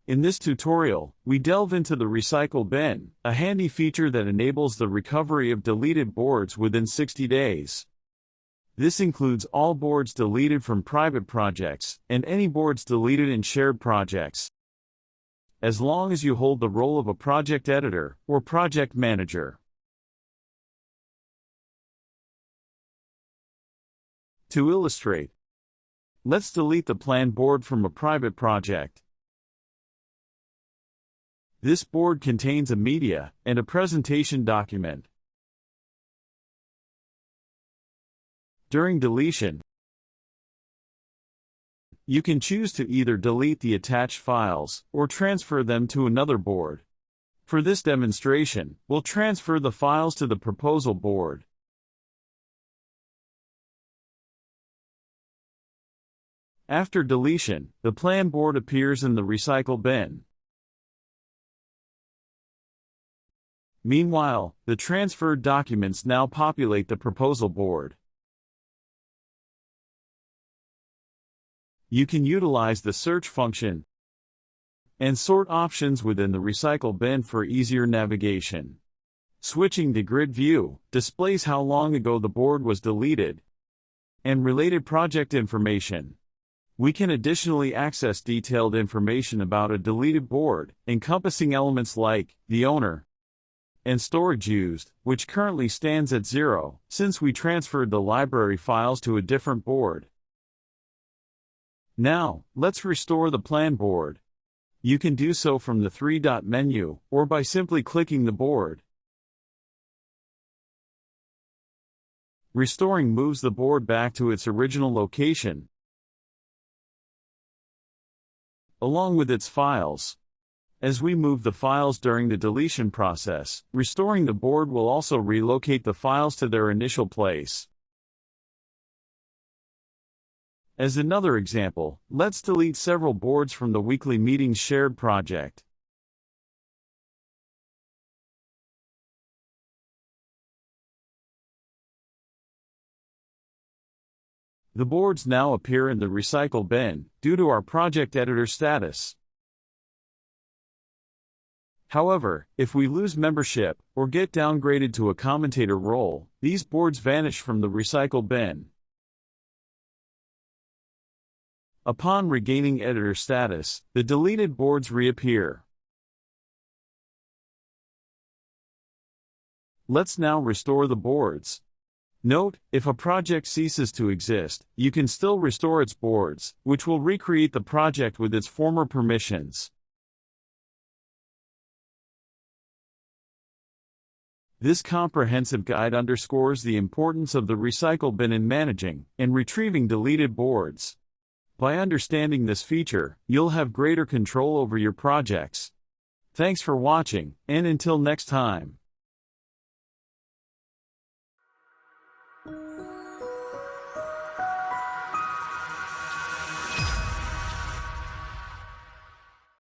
In this tutorial, we delve into the Recycle Bin, a handy feature that enables the recovery of deleted boards within 60 days. This includes all boards deleted from private projects, and any boards deleted in shared projects, as long as you hold the role of a project editor or project manager. To illustrate, let's delete the plan board from a private project. This board contains a media and a presentation document. During deletion, you can choose to either delete the attached files or transfer them to another board. For this demonstration, we'll transfer the files to the proposal board. After deletion, the plan board appears in the Recycle Bin. Meanwhile, the transferred documents now populate the proposal board. You can utilize the search function and sort options within the Recycle Bin for easier navigation. Switching to Grid View displays how long ago the board was deleted and related project information. We can additionally access detailed information about a deleted board, encompassing elements like the owner and storage used, which currently stands at 0, since we transferred the library files to a different board. Now, let's restore the plan board. You can do so from the three-dot menu, or by simply clicking the board. Restoring moves the board back to its original location, along with its files. As we move the files during the deletion process, restoring the board will also relocate the files to their initial place. As another example, let's delete several boards from the weekly meetings shared project. The boards now appear in the Recycle Bin due to our project editor status. However, if we lose membership or get downgraded to a commentator role, these boards vanish from the Recycle Bin. Upon regaining editor status, the deleted boards reappear. Let's now restore the boards. Note, if a project ceases to exist, you can still restore its boards, which will recreate the project with its former permissions. This comprehensive guide underscores the importance of the Recycle Bin in managing and retrieving deleted boards. By understanding this feature, you'll have greater control over your projects. Thanks for watching, and until next time.